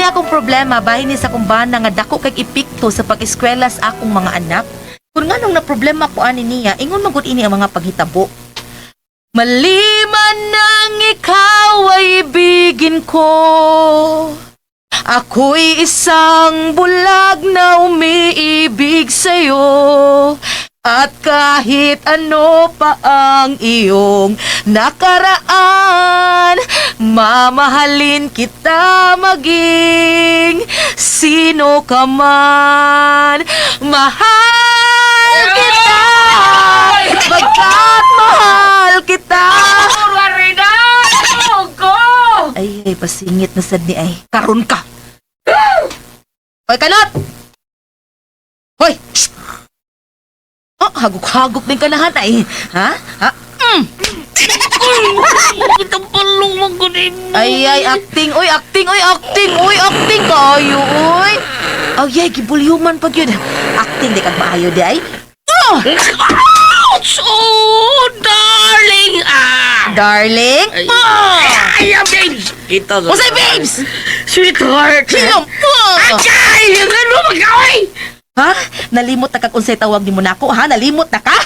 Kini akong problema bahin ni sa kumbana nga dako kay epekto sa pag-eskwela sa akong mga anak. Kung nga nung na problema ko ani niya, ingon magud ini ang mga paghitabo. Maliman nang ikaw ay ibigin ko. Ako'y isang bulag na umiibig sa'yo. At kahit ano pa ang iyong nakaraan, mamahalin kita maging sino ka man. Mahal kita, bagkat mahal kita. Ay, pasingit na sad ni ay. Karon ka. Hoy, kanot! Hoy! Shh! Oh, hagok-hagok din ka na ay. Ha? Ha? Tampalong mo ko din. Ay, acting. Uy, acting. Uy, acting. Uy, acting kayo, uy. Ay, gibulyuman pag yun. Acting di kag maayo di ay. Oh! Ouch! Oh, darling! Darling? Ay, babes! Kita ko. Usay, babes! Sweetheart! Sino? Ajay! Ano mag-away? Ha? Nalimot na kag unsay tawag ni mo nako, ha? Nalimot na ka?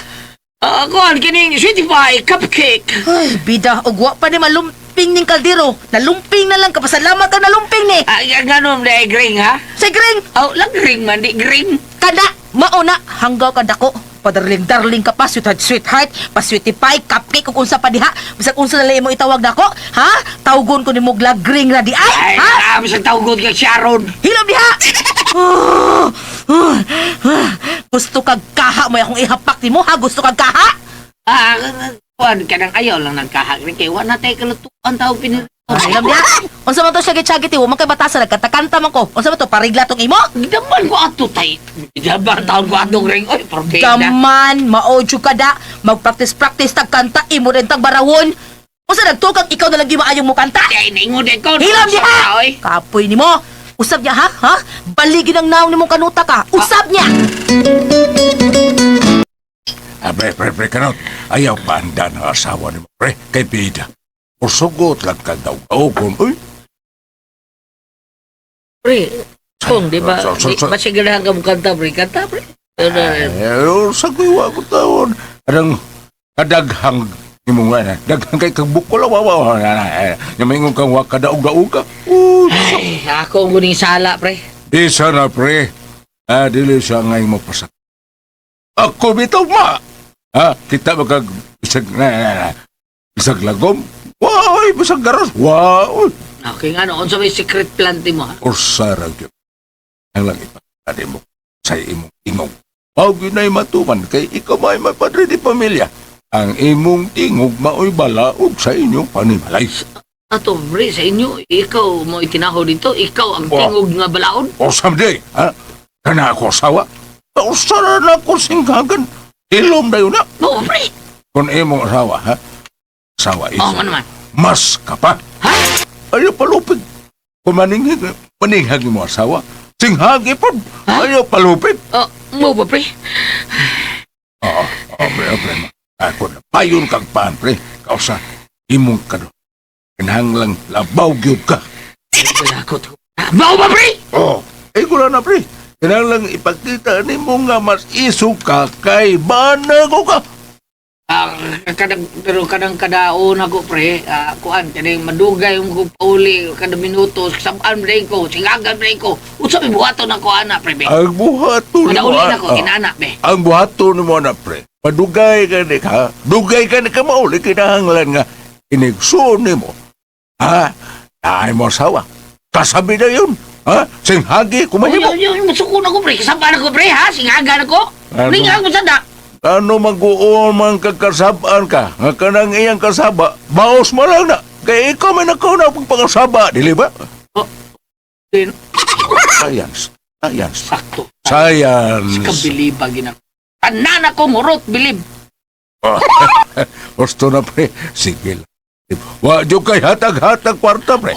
Ako ang kining sweetie pie cupcake. Ay, bida, ugwa pa ni malumping ning kaldero. Nalumping na lang, kapasalamat ka nalumping ni. Ganon na gring, ha? Say, Gring! Oh, lang gring man, di gring. Kada! Mauna! Hanggaw ka dako. Padarling-darling ka pa, sweetheart, pa-sweetie pie, cupcake, kung unsa pa diha. Bisag unsa na mo itawag nako, ha? Tawgon ko ni mo glagring ra di ay, Ay, ha? sa tawagod ka Sharon. Hilom diha! Gusto kag kaha mo akong ihapak ni mo, ha? Gusto kag kaha? Kuan ka nang ayaw lang nagkahag rin kayo. Wala tayo kalutuan tao pinirito. Hilom diha! Unsa man to siya gitsagit mo, man kay batasan nagkatakanta man ko. Unsa man to, parigla tong imo? Gidaman ko ato tay. Gidaman taon ko atong ring. Oy, problema. Gaman, maodyo ka da. Mag-practice tag kanta, imo rin tag barawon. Unsa nagtukag ikaw na lang maayong mo kanta? Ay, naingon din ko. Hilom diha! Oy. Kapoy ni mo. Usab niya, ha? Ha? Baligin ang naong ni mong kanuta ka. Usab niya! Pre, kanot. Ayaw panda ng asawa ni mo, pre. Kay bida. Usugot lang ka daw. Uy. Pre, kung di ba, So- masigalahan ka mo kanta, pre. Kanta, pre. Sa kuya ko taon. Kadaghang ni mo nga na. Daghang kay kagbukol. Namaingon kang wakadaog-daog ka. Ay, ako ang guning sala, pre. Isa na, pre. Dili siya ngay mo pasak. Ako bitaw ma. Kita magkag isag lagom. Wow, bisag garos. Wow. Okay nga, ano, sa may secret planti mo, ha? Ursarag yun. Ang lang ipagkade mo sa imong tingog. Pag yun ay matuman, kay ikaw may mapadre di pamilya. Ang imong tingog mao'y balaog sa inyong panimalay. Ato, pre, sa inyo, ikaw mo itinaho dito, ikaw ang tingog nga balaod. O someday, kana ako asawa. Ursara na ako singhagan. Ilom na yun na. Oo, pre. Kung imong asawa, asawa Oo, isa. ano naman. Mas ka pa. Ha? Ayaw palupig. Kung maninghag mo asawa, singhagi po. Ayaw palupig. Mo ba, pre? Oo, pre. Ako na payon kag paan, pre. Kausa, imong kado. Kinahanglang labaw gyud ka. Wala ko to. Mo ba, pre? Oo, ko na, pre. Kinahanglang ipagkita ni mo nga mas iso ka kay banago ka. Pero kadang kadaon ako, pre, kuan, kadang madugay yung kong pauli, kada minuto, sabaan pre ko, singagan pre ko. Unsa may buhaton ako, ana, pre, be? Ang buhato ni mo, Madauli na ko, kinana, be. ang buhato ni mo na, pre. Padugay ka ni ka. Dugay ka ni ka mauli. Kinahanglan nga. Inigsoon ni mo. Ay mo asawa. Kasabi na yun. Singhagi, kumahimo. Yung masukun ako, pre, kasabaan ako, pre, ha? Singagan ako. Ano? Ringan ko sa da. Ano mag-uon man kagkasabaan ka? Nga kanang iyang kasaba, baos mo lang na. Kaya ikaw may nakauna pagpakasaba, dili ba? Science. Sakto. Science. Kabiliba, ginag. Tanan ako, murot, bilib. Gusto na, pre. Sige lang. Wadyo kay hatag-hatag kwarta, pre.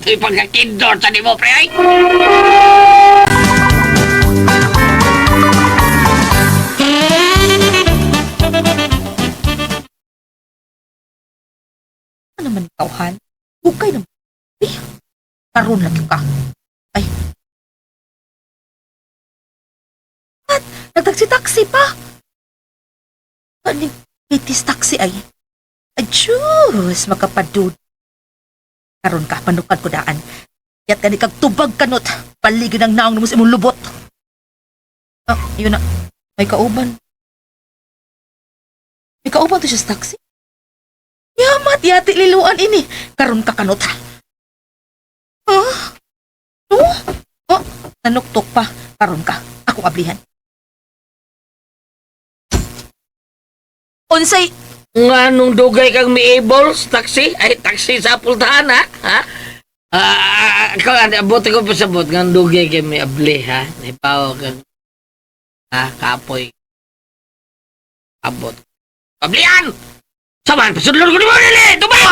Ito'y pagkakindor sa di mo, pre, ay. Ano naman ikaw, Han? Hukay naman. Karoon lagi ka. Nagtaksi-taksi pa. Ano itis taksi ay? Adjus, makapadud. Karon ka, panukan ko daan. Yat ka ni kag tubag kanot. Paligid ang naong mo sa imong lubot. Ah, yun na. May kauban. May kauban to siya sa taxi. Yamat, yati liluan ini. Karon ka kanot. Ah? Oh? Oh, nanuktok pa. Karon ka. Ako ablihan. Unsay, Nga nung dugay kang miable sa taxi? Ay, taxi sa pultahan, ha? Ha? Ikaw, abot ko pa sabot nga dugay kay may able, ha? Naipaw ka. Ha? Kapoy. Abot. Ablihan! Saman, pasunod ko ni mo nili! Tumay!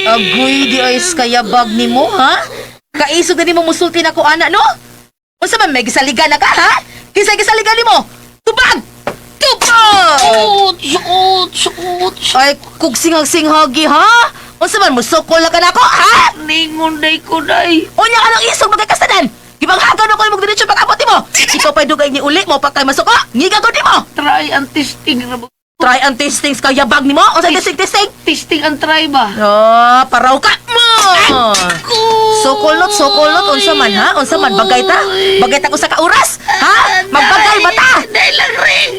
agoy di ayos kaya bag ni mo, ha? Kaisog na ni mo musulti na ko, ana, no? Unsa man, may gisaligan na ka, ha? Gisaligan ni mo! Tubag! Tubag! Suot! Ay, kung singhag-singhagi, ha? Unsa man, musukol na ka na ko, ha? Ningon day ko, day. Unya ka ng isog magkakastanan! Gibanghagan ako yung magdiretso pag-abot ni mo! Ikaw pa'y dugay ni uli mo pa kay masuko! Ngiga ko ni mo! Try ang testing na ba? Try ang tastings kaya bag ni mo! Unsa testing? Testing ang try ba? Ah, paraw ka mo! Sukulot, unsa man, ha? Unsa man, bagay ta? Bagay ta ko sa kauras, ha? Magbagay ba ta? Dahil lang rin.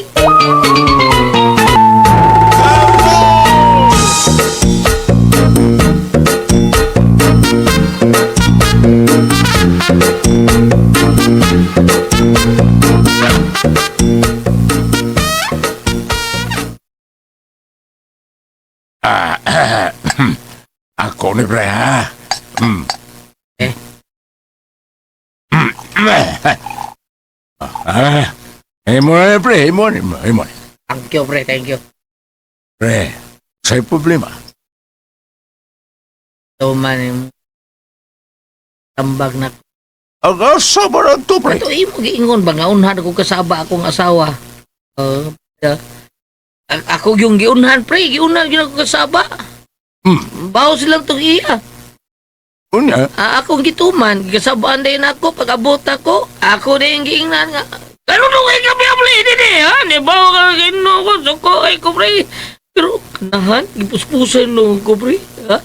Ako ni pre, ha? Eh? Imo na, pre. Imo na. Thank you, pre. Thank you. Pre, sa'yo problema. Ito man yung tambag na. Ang asa ba na to, pre? Ito, imo giingon ba nga unhan ako kasaba akong asawa. Uh, ako yung giunhan, pre. Giunhan yun ako kasaba. Baho silang itong iya. Unya? Akong gituman. Kasabaan din ako. Pag-abot ako. Ako din yung giingnan nga. Pero nung kami abli din ha? Baho ka gino ko. Suko ay ko, pre. Pero kanahan. Gipuspusan nung ko, pre. Ha?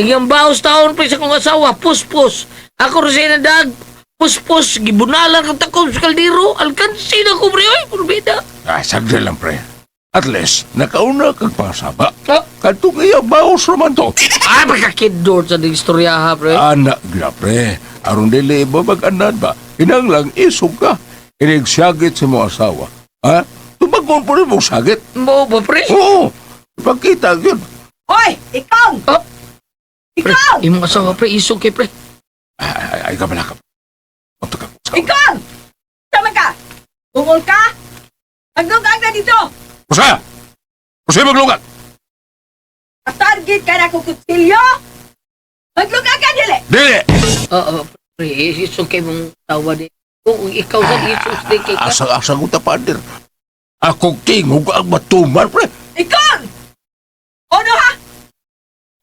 Yung baos taon, pre, sa kong asawa. Puspus. Ako rin siya nadag. Puspus. Gibunalan kang takong sa kaldero. Alkansi na ko, pre. Ay, purbida. Sagda lang, pre. At least, nakauna kang pasaba. Ah. Katong iya baos naman to. Ay, magkakidor sa istorya, ha, pre. Anak na, pre. Aron dili ba mag-anad ba? Hinanglang isog ka. Inigsagit sa mga asawa. Ha? Tumagon po rin mong sagit. Mo ba, pre? Oo. Pagkita yun. Hoy! Ikaw! Oh, pre. Ikaw! Imong asawa, pre. Isog kay, pre. Ay, kabala ka. Punta ka. Ikaw! Tama ka! Bungol ka! Maglugang na dito! Pusa! Pusa maglugat! Target ka na kung kutsilyo! Maglugang ka, dili! Dili! Oo, pre. Isog kay mong tawa din. Kung ikaw sa isog din kay ka. Asa ko tapadir. Ako king, huwag ang matuman, pre. Ikaw! Ano ha?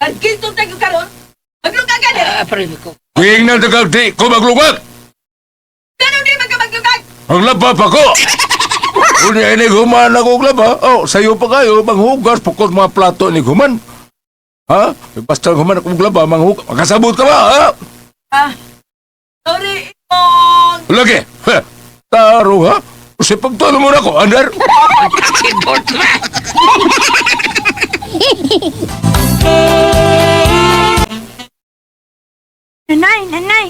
Nagkiltong tayo karon? Maglugang ka, dili! Pre, ko. King na tagal di ko maglugat! Ganun di magkamaglugang! Ang laba pa ko! Kung ni human ako laba, sa'yo pa kayo, manghugas, pukot mga plato ni human. Ha? Basta human ako laba, manghugas. Makasabot ka ba, ha? Sorry, Ipon! Lagi! Taro, ha? Kasi pagtalo mo na ko, Andar! Kidor, pre. Nanay,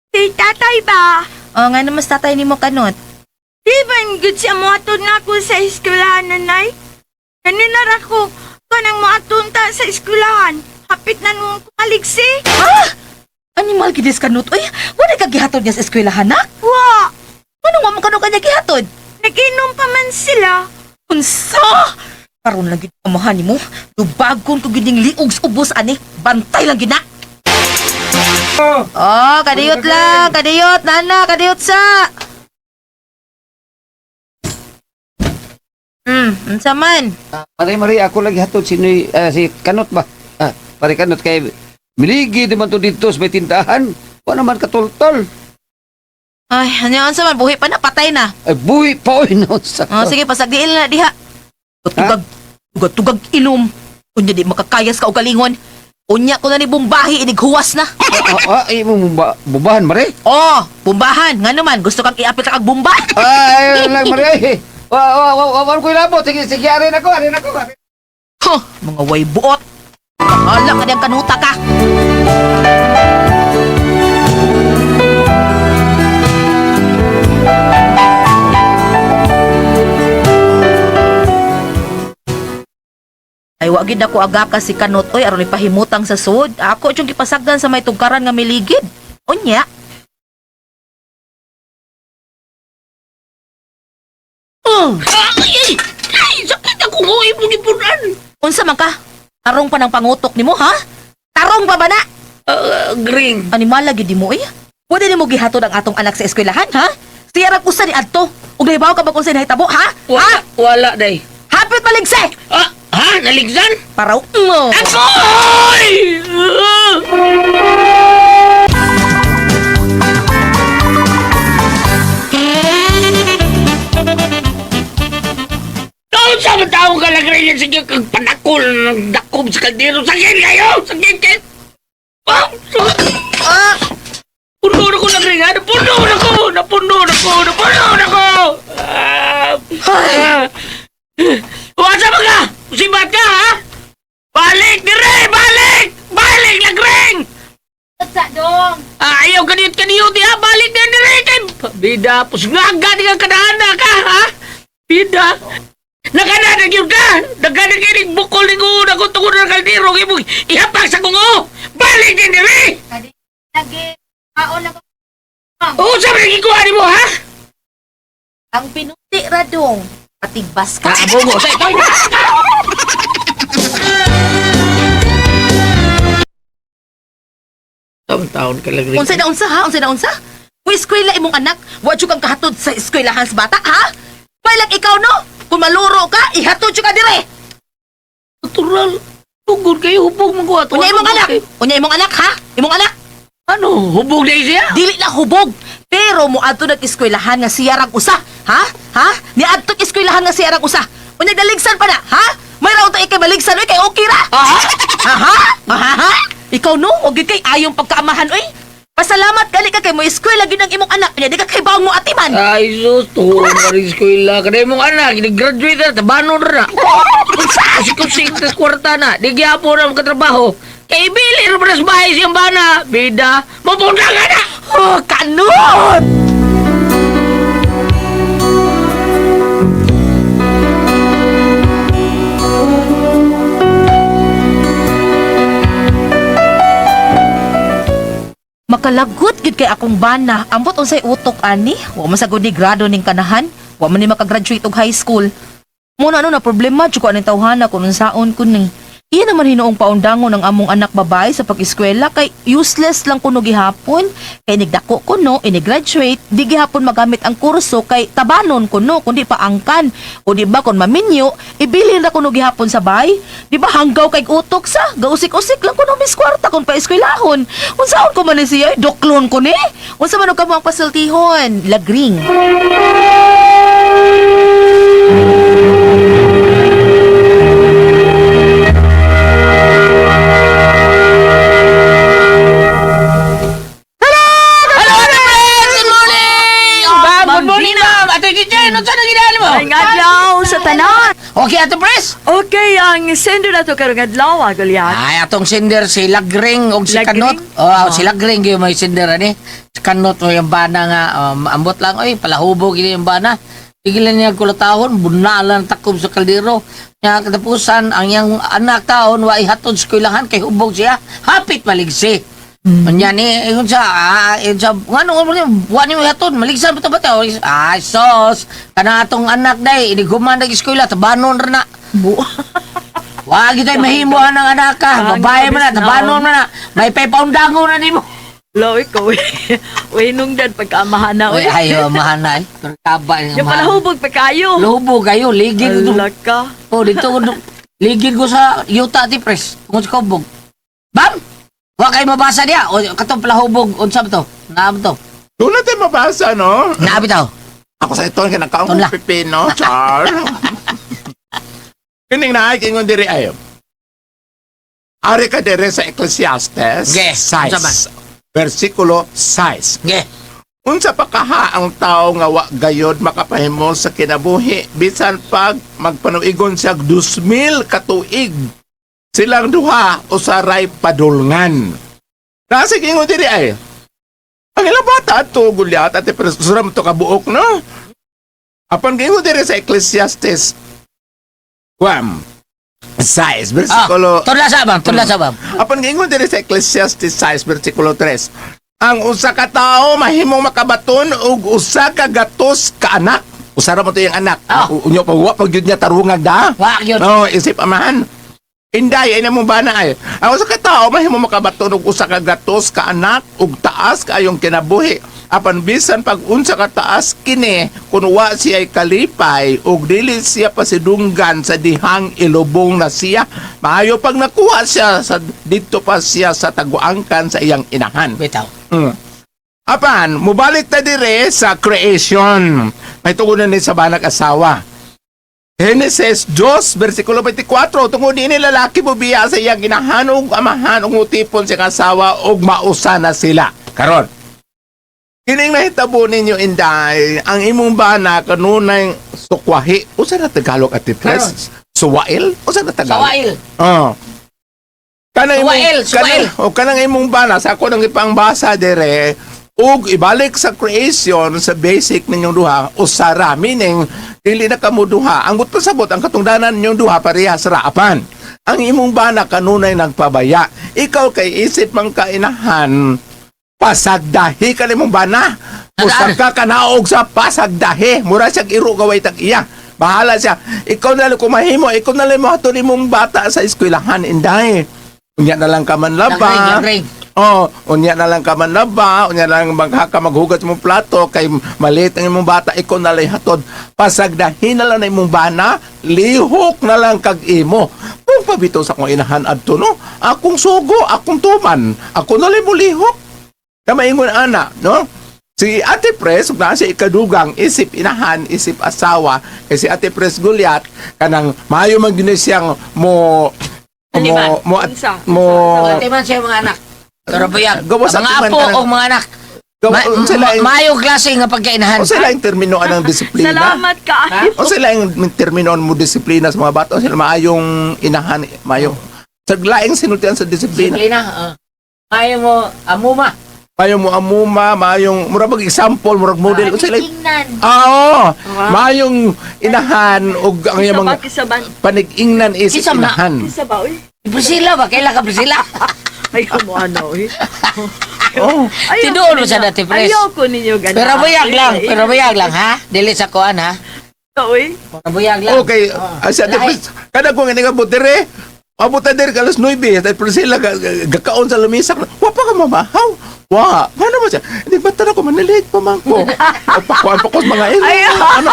si tatay ba? Nga naman tatay ni mo kanot. Di ba good siya moatod na ako sa eskwelahan, nanay? Kanina ra ko, kanang moatod ta sa eskwelahan. Hapit na nung kumaliksi. Animal kidis kanot. Uy, wala ka gihatod niya sa eskwelahan, ha? Wa, Anong nga mo kanot kanya gihatod? naginom pa man sila. Unsa? Karon lang gid kamahan nimo. Dubagon ko gining liog sa ubos ani. Bantay lang gina. Oh, kadiyot lang, kadiyot, nana, kadiyot sa. Unsa man? Pare Maria, ako lagi hatod si Kanot ba? Pare Kanot kay miligi naman to dito sa may tindahan. Wa naman katultol. Ay, ano sa man, buhi pa na, patay na. Ay, buhi pa, oy, no, sa... Sige, pasagdiin na diha. Tugag inom. Unya di makakayas ka o galingon. Unya ko na ni bumbahi, inighuwas na. Imong bubahan, Mare? Oh, bumbahan. Nga naman, gusto kang iapit sa kagbumba? Ay, lang, Mare, ay. Wala ko ilabot. Sige, arin ako. Huh, mga way buot. Bahala ka niyang kanuta ka. Ay, wagid ako aga ka si Kanot. Oy, aron ipahimutang sa sud. Ako yung gipasagdan sa may tugkaran nga miligid. Unya. Ay, sakit ako mo imong ipunan. Unsa man ka? Tarong pa ng pangutok nimo, ha? Tarong pa ba na? Gring. Animal lagi di mo eh. Pwede ni mo gihatod ang atong anak sa eskwelahan, ha? Siya ra usa ni adto. Ug nahibaw ka ba kung sino nahitabo, ha? Ha? Wala, day. Hapit maligse! Naligsan? Paraw mo. Akoy! Taon sa mga taong kalagray yan sige kang panakol ng dakob sa kaldero. Sakit kayo! Sakit! Puno na ko lagray nga! Napuno na ko! Wasa ba ka? Musibat ka, ha? Balik, dire! Balik, lagring! Sa dong. Ayaw kaniyot, ha? Balik na, dire! Bida, pusngaga di ka kadana ka, ha? Bida! Nakananag yun ka! Nagkanag bukol ni ko, nagutungod ng kaldero, ihapag sa kungo! Balik din, dire! Lagi. Kaon na ko. Oo, sabi nang ikuha mo, ha? Ang pinuti ra dong. Patigbas ka. Kaabo mo, sa ito! Taon ka lagring. Unsa na unsa ha? Kung eskwela imong anak, wa jud kang kahatod sa eskwelahan sa bata, ha? Pailang ikaw no? Kung maluro ka, ihatod jud ka dire. Natural. Tugod kayo, hubog mo ko ato. Unya imong anak, ha? Imong anak. Ano? Hubog na siya? Dili na hubog. Pero mo adto nag eskwelahan nga siya rang usa. Ha? Ni adto eskwelahan nga siya rang usa. Unya daligsan pa na, ha? May raw ta ikay baligsan oy kay okay ra. Ha? Ikaw no, og kay ayong pagkaamahan oy. Pasalamat gali ka kay mo eskwela gyud ang imong anak. Nya di ka kay bawang mo atiman. Ay, sus, tuwa ka rin eskwela. Kada mong anak, nag-graduate na, tabanon na. Kusik-kusik sa kwarta na, di gyapo na magkatrabaho. Kay Billy, naman sa bahay siyang bana. Bida, mapunta ka na! Oh, kanot! Makalagot gid kay akong bana. Ambot unsay utok ani? Wa man sagud ni grado ning kanahan. Wa man ni makagraduate og high school. Muna na problema jud ko aning tawhana kun unsaon kun ni. Iyan naman hinoong paundangon ng among anak babae sa pag-eskwela kay useless lang kuno gihapon. Kay nigdako kuno, ini-graduate, di gihapon magamit ang kurso kay tabanon kuno kundi paangkan. O di ba kung maminyo, ibilin ra kuno gihapon sa bay. Di ba hanggaw kay utok sa, gausik-usik lang kuno mis kwarta kung pa-eskwelahon. Unsaon ko man ni siya, doklon ko ni. Unsa man og kamo ang pasultihon, lagring. Good morning, ma'am! Ato Chichen, ano saan ang ginaan mo? Ay, ngadlaw sa tanan. Okay, ato pres? Okay, ang sender na to karong adlaw, Goliath. Ay, atong sender si Lagring o si Lagring? Kanot. Oh, si Lagring yung may sender ani. Si Kanot o yung bana nga, ambot lang, oy, palahubog ini yung bana. Tigilan niya kulatahon, bunalan takob sa kaldero. Nga katapusan, ang yung anak taon, wa ihatod sa kailangan, kay hubog siya, hapit maligsi. Anya ni, yun sa, ano, wa niyo ihatod, maligsan ba ito ba ito? Ay, sos, kana atong anak day, iniguman nag-eskwela, tabanon rin na. Wag ito yung mahimuhan ng anak ka, babae mo na, tabanon mo na, may paypaundango na ni mo. Lo, ikaw, uy, nung dad, pagkaamahan na, Uy, uy. ayo, mahan na eh. Pero taba yung Yung pala hubog pa kayo. Lubog kayo, ligid ko. Ala ka. Oh, dito ko, ligid ko sa yuta ti pres. Tungkol sa kubog. Bam! Wa kayo mabasa niya. O, katong palahubog, unsa ba to? Nga ba to? Doon natin mabasa, no? Nabitaw. Ako sa ito, kinakaong Tunla. pipino, char. Kining na ay kingon diri ayo. Ari ka diri sa Ecclesiastes Ge, unsa man? 6, versikulo 6. Ge. Unsa pa kaha ang tao nga wa gayod makapahimo sa kinabuhi bisan pag magpanuigon siya 2,000 ka tuig. Silang duha usaray padulngan. Nasa kingon diri ay. Ang ilang bata to gulyat at suram to kabuok no. Apan kingon diri sa Ecclesiastes 6 versikulo Tudla sa bam, tudla sa bam. Apan gingon diri sa Ecclesiastes 6 versikulo 3. Ang usa ka tawo mahimong makabaton og usa ka gatos ka anak. Usara mo to yung anak. Unyo pa wa pag yun niya tarungag da. Wa yun. No, isip amahan. Inday ay namo bana ay. Ang usa ka tawo mahimong makabaton og usa ka gatos ka anak ug taas kayong kinabuhi. Apan bisan pag unsa ka taas kini kun wa siya kalipay ug dili siya pasidunggan sa dihang ilubong na siya, maayo pag nakuha siya sa dito pa siya sa taguangkan sa iyang inahan. Bitaw. Apan mubalik ta dire sa creation. May tugunan ni sa banag asawa. Genesis 2 versikulo 24 tungod ini lalaki bubiya sa iyang inahan ug amahan ug utipon sa asawa ug mausa na sila. Karon kining nahitabo ninyo inday, ang imong bana kanunay sukwahi. Usa na Tagalog at Tipres? Suwail? Usa na Tagalog? Sawail. Oo. Kanang Suwail, suwail. kanang imong bana sa ako nang ipangbasa dire ug ibalik sa creation sa basic ninyong duha usara meaning dili na kamo duha ang but pasabot ang katungdanan ninyong duha parehas ra apan ang imong bana kanunay nagpabaya ikaw kay isip man kainahan pasagdahi ka nimong bana. Usag ka kanaog sa pasagdahi. Mura siyang iro gaway tag iya. Bahala siya. Ikaw na lang kumahimo. Ikaw na lang mo nimong bata sa eskwelahan. Inday. Unya na lang ka man laba. Nagring. Oh, unya na lang ka man laba. Unya na lang maghugas mong plato. Kay maliit ang imong bata. Ikaw na lang hatod. Pasagdahi na lang na imong bana. Lihok na lang kag imo. Kung pabito sa kong inahan adto no. Akong sugo. Akong tuman. Ako na lang mo lihok. Kamaingon ana, no? Si Ate Pres, ug naa siya ikadugang isip inahan, isip asawa, kay si Ate Pres Gulyat kanang maayo man gyud siyang mo Unsa? Pati man siya mga anak. Pero buyag. Gawa sa Mga timan apo ka ng- o mga anak. sila Mayo klase nga pagkainahan. o sila yung termino anang disiplina. Salamat ka. O sila yung termino mo disiplina sa mga bata, o sila maayong inahan, maayong saglaing sinultian sa disiplina. Disiplina. Mayo mo, amuma. Maayong mo amuma, maayong murag example, murag model, o sila Tingnan. Oo, maayong inahan ug ang iyang mga Kisaban. panig-ingnan is Kisa ma- inahan. Kisa ba, uy? Priscilla ba? Kailan ka Priscilla? Ay, kumuano, uy. Oh, Tinuod mo sa dati, Pres. Ayoko ninyo ganun. Pero buyag lang, ha? Dili sa kuan, ha? Uy. Pero buyag lang. okay. Asa Lahi. kada ko nga nga dire. Abutan dire kalas 9, at Priscilla gakaon sa lamisa. Wa pa ka mamahaw. Wa, ano ba siya? Hindi ba tara ko manilig pa man ko. O pakuan pa ko sa mga ilo. Ano?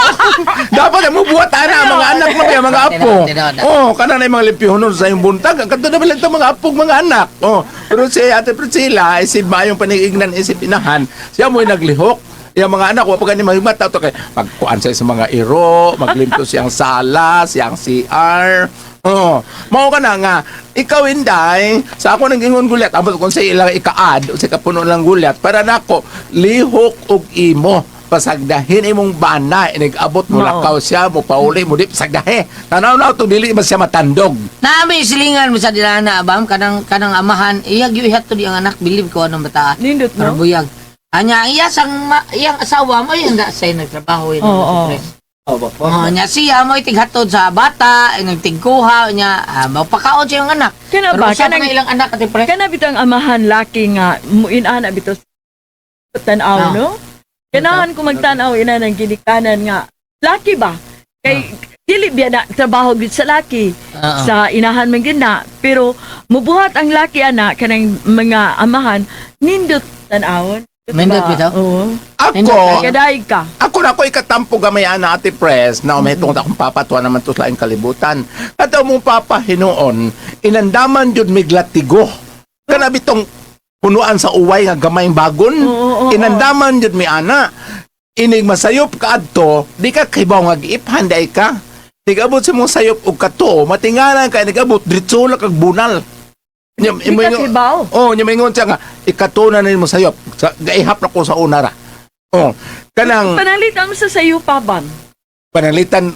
Dapat mo buhat ana ang mga anak mo kaya mga apo. Tinood. Oh, kana na yung mga lipihonon sa yung buntag. Ang kanto na lang itong mga apog mga anak. Oh, pero si Ate Priscilla, isip mayong panigignan isip inahan. Siya mo'y naglihok. Yung mga anak, wala pa ganyan mahimata. Ito kay magkuhan siya sa mga iro, maglimpyo siyang sala, siyang CR. Oh, mao ka na nga, ikaw Inday, sa ako nang ingon gulyat, abot kung sa ilang ikaad, o sa kapuno lang gulyat, para nako, lihok og imo, pasagdahin imong bana, inig-abot mo lakaw siya, mo pauli mo di pasagdahe. Tanaw na ito, dili ba siya matandog. Nami silingan mo sa dinana, abam, kanang amahan, iyag yung ihat to di ang anak, believe ko anong bataan. Nindot, Pero no? buyag. Anya, iyang asawa mo, yung sa'yo nagtrabaho yun. Oo. Oh, nya siya mo itighatod sa bata, nagtigkuha nya, mapakaon siya yung anak. Kana Pero ba? usa pa Kanang- na ilang anak ati pre. Kana bitang amahan laki nga muinana bito tanaw, no? Kanahan ko magtanaw ina ng ginikanan nga. Laki ba? Kay dili biya na trabaho gid sa laki. Oo. Sa inahan man gid na, pero mubuhat ang laki ana kanang mga amahan nindot tanawon. Nindot bitaw? Oo. Ako, Kadaig ka. ako na ko ikatampo gamay ana Ate Pres na may tungod akong papatuan naman to sa laing kalibutan. Kataw mong papa hinuon, inandaman jud miglatigo. Kana bitong punuan sa uway nga gamayng bagon. Oo. Inandaman jud mi ana. Inig masayop ka adto, di ka kibaw nga giiphan day ka. Nigabot sa mong sayop og kato, matingalan ka nigabot diretso lang kag bunal. Di ka kibaw. Oh, nya mingon siya nga ikato na nimo sayop. Sa gaihap na ko sa una ra. Oh, kanang Panalitan mo sa sayo pa ban. panalitan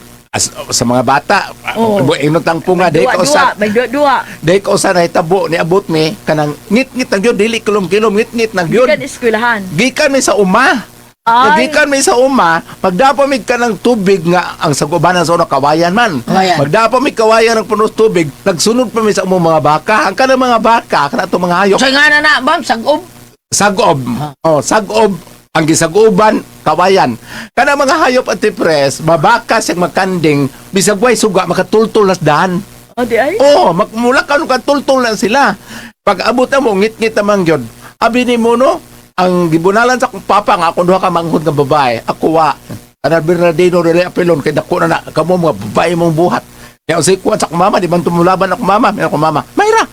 sa mga bata. Oo. Inot ang punga day ka Dua-dua, usa. may dua-dua. Day ka usa na hitabo ni abot mi kanang ngit-ngit na gyud dili kilom-kilom ngit-ngit na gyud. Gikan eskwelahan. Gikan mi sa uma. Ay, Gikan mi sa uma, magdapamig ka ng tubig nga ang sagubanan sa una kawayan man. Kawayan. Magdapamig kawayan ng punos tubig, nagsunod pa mi sa umong mga baka. Ang kanang mga baka, kana itong mga hayop. Sa nga na, bam, sagob. Sagob. Oh, sagob. Ang gisaguban, kawayan. Kana mga hayop at tipres, mabaka siyang makanding, bisag way suga, makatultol nas daan. o di ay. Oo, mula ka nung katultol na sila. Pag abot na mo, ngit-ngit naman yun. Abi ni mo, no? Ang gibunalan sa akong papa nga, ako duha ka manghod nga babae. Ako wa. Kanal Bernardino Rele Apelon, kay dako na kamo mga babae mong buhat. Kaya si kuwan sa akong mama, di ba tumulaban ako mama? May ako mama, Mayra,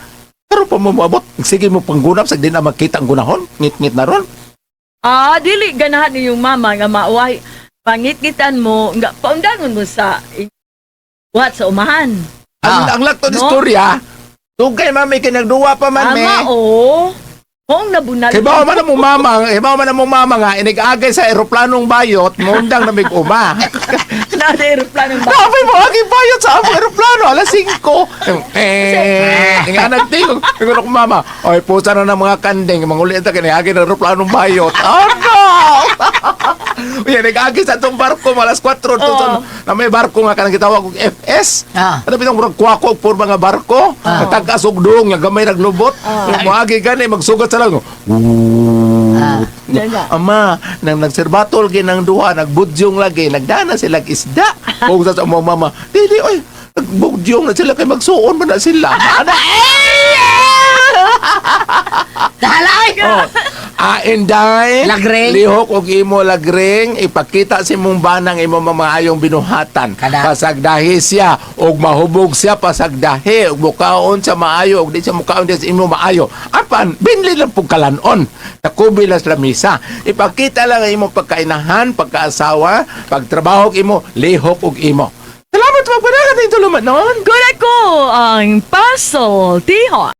pero pa mo moabot. Sige mo panggunap, sa di na magkita ang gunahon. Ngit-ngit na ron. Dili ganahan ni yung mama nga mauway. Pangit-ngitan mo, nga paundangon mo sa sa umahan. Ang lakto ni no? istorya, tugay mami, kinagduwa pa man me. Ama, oo. Kung nabunal. Kaya bawa man ang mong mama, nga, inigagay sa aeroplanong bayot, mundang na may uma. Na aeroplano ba? Sabi mo, aging bayot sa among aeroplano, alas 5. Nga nagtingog. Tingog ako mama, oy, pusa na ng mga kanding, mga ulit na kinihagay ng aeroplanong bayot. Oh no! Uy, nag-agi sa itong barko, alas 4. Na may barko nga kanang gitawag kong FS. Ano bitong murag kwako por mga barko? Nagtagasugdong, yung gamay naglubot. Muagi gani, magsugat sa lang. Yan nga. Ama, nang nagserbatol ginang duha, nagbudyong lagi, nagdana sila isda. Kung sa mga mama, dili, oy, nagbudyong na sila kay magsuon man na sila. Ana, Dahalay! Inday, Lagring. lihok og imo lagring, ipakita si mong banang imo mamaayong binuhatan. Kada. Pasagdahi siya, og mahubog siya pasagdahi, og mukaon sa maayo, og di siya mukaon di sa imo maayo. Apan, binli lang pong kalanon. Nakubilas lamisa. Ipakita lang ang imong pagkainahan, pagkaasawa, pagtrabaho og imo, lihok og imo. Salamat, magpanagan din tuluman noon. Kung ako ang puzzle, tihon.